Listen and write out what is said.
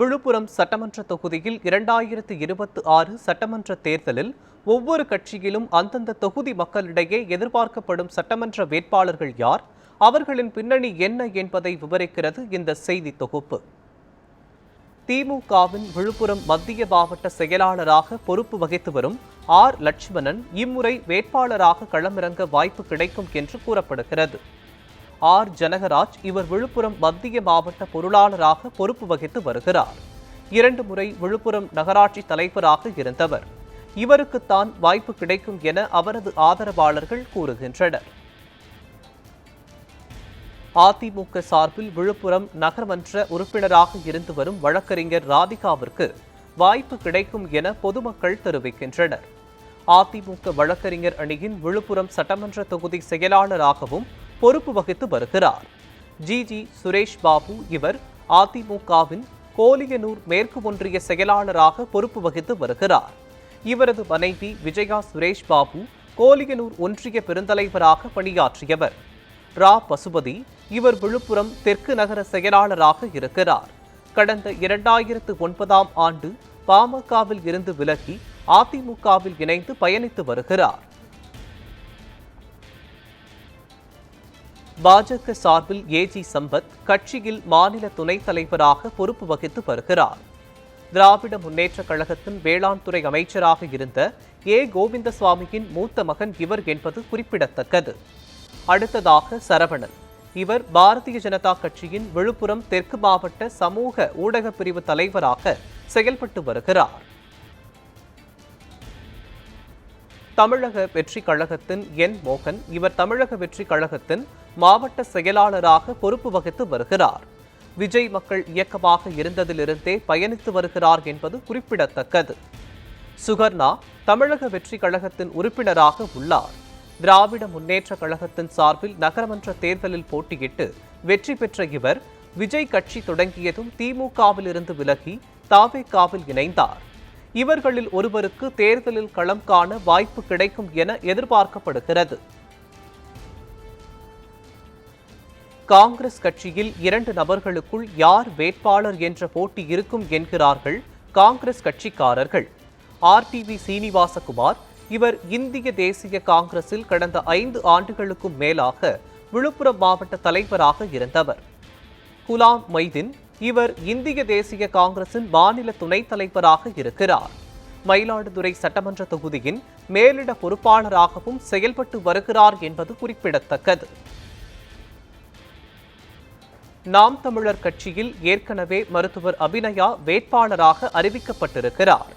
விழுப்புரம் சட்டமன்ற தொகுதியில் 2026 சட்டமன்ற தேர்தலில் ஒவ்வொரு கட்சியிலும் அந்தந்த தொகுதி மக்களிடையே எதிர்பார்க்கப்படும் சட்டமன்ற வேட்பாளர்கள் யார், அவர்களின் பின்னணி என்ன என்பதை விவரிக்கிறது இந்த செய்தி தொகுப்பு. திமுகவின் விழுப்புரம் மத்திய மாவட்ட செயலாளராக பொறுப்பு வகித்து வரும் ஆர். லட்சுமணன் இம்முறை வேட்பாளராக களமிறங்க வாய்ப்பு கிடைக்கும் என்று கூறப்படுகிறது. ஆர். ஜனகராஜ் இவர் விழுப்புரம் மத்திய மாவட்ட பொருளாளராக பொறுப்பு வகித்து வருகிறார். 2 முறை விழுப்புரம் நகராட்சி தலைவராக இருந்தவர். இவருக்குத்தான் வாய்ப்பு கிடைக்கும் என அவரது ஆதரவாளர்கள் கூறுகின்றனர். அதிமுக சார்பில் விழுப்புரம் நகர்மன்ற உறுப்பினராக இருந்து வரும் வழக்கறிஞர் ராதிகாவிற்கு வாய்ப்பு கிடைக்கும் என பொதுமக்கள் தெரிவிக்கின்றனர். அதிமுக வழக்கறிஞர் அணியின் விழுப்புரம் சட்டமன்ற தொகுதி செயலாளராகவும் பொறுப்பு வகித்து வருகிறார். ஜி. சுரேஷ் பாபு இவர் அதிமுகவின் கோலியனூர் மேற்கு ஒன்றிய செயலாளராக பொறுப்பு வகித்து வருகிறார். இவரது மனைவி விஜயா சுரேஷ் பாபு கோலியனூர் ஒன்றிய பெருந்தலைவராக பணியாற்றியவர். ரா. பசுபதி இவர் விழுப்புரம் தெற்கு நகர செயலாளராக இருக்கிறார். கடந்த 2009ஆம் ஆண்டு பாமகவில் இருந்து விலகி அதிமுகவில் இணைந்து பயணித்து வருகிறார். பாஜக சார்பில் ஏஜி சம்பத் கட்சியில் மாநில துணைத் தலைவராக பொறுப்பு வகித்து வருகிறார். திராவிட முன்னேற்றக் கழகத்தின் வேளாண் துறை அமைச்சராக இருந்த கோவிந்தசுவாமியின் மூத்த மகன் இவர் என்பது குறிப்பிடத்தக்கது. அடுத்ததாக சரவணன் இவர் பாரதிய ஜனதா கட்சியின் விழுப்புரம் தெற்கு மாவட்ட சமூக ஊடக பிரிவு தலைவராக செயல்பட்டு வருகிறார். தமிழக வெற்றி கழகத்தின் என். மோகன் இவர் தமிழக வெற்றி கழகத்தின் மாவட்ட செயலாளராக பொறுப்பு வகித்து வருகிறார். விஜய் மக்கள் இயக்கமாக இருந்ததிலிருந்தே பயணித்து வருகிறார் என்பது குறிப்பிடத்தக்கது. சுகர்ணா தமிழக வெற்றி கழகத்தின் உறுப்பினராக உள்ளார். திராவிட முன்னேற்ற கழகத்தின் சார்பில் நகரமன்ற தேர்தலில் போட்டியிட்டு வெற்றி பெற்ற இவர் விஜய் கட்சி தொடங்கியதும் திமுகவில் இருந்து விலகி தவேகாவில் இணைந்தார். இவர்களில் ஒருவருக்கு தேர்தலில் களம் காண வாய்ப்பு கிடைக்கும் என எதிர்பார்க்கப்படுகிறது. காங்கிரஸ் கட்சியில் 2 நபர்களுக்குள் யார் வேட்பாளர் என்ற போட்டி இருக்கும் என்கிறார்கள் காங்கிரஸ் கட்சிக்காரர்கள். RTV சீனிவாசகுமார் இவர் இந்திய தேசிய காங்கிரஸில் கடந்த 5 ஆண்டுகளுக்கும் மேலாக விழுப்புரம் மாவட்ட தலைவராக இருந்தவர். குலாம் மைதீன் இவர் இந்திய தேசிய காங்கிரசின் மாநில துணைத் தலைவராக இருக்கிறார். மயிலாடுதுறை சட்டமன்ற தொகுதியின் மேலிட பொறுப்பாளராகவும் செயல்பட்டு வருகிறார் என்பது குறிப்பிடத்தக்கது. நாம் தமிழர் கட்சியில் ஏற்கனவே மருத்துவர் அபிநயா வேட்பாளராக அறிவிக்கப்பட்டிருக்கிறார்.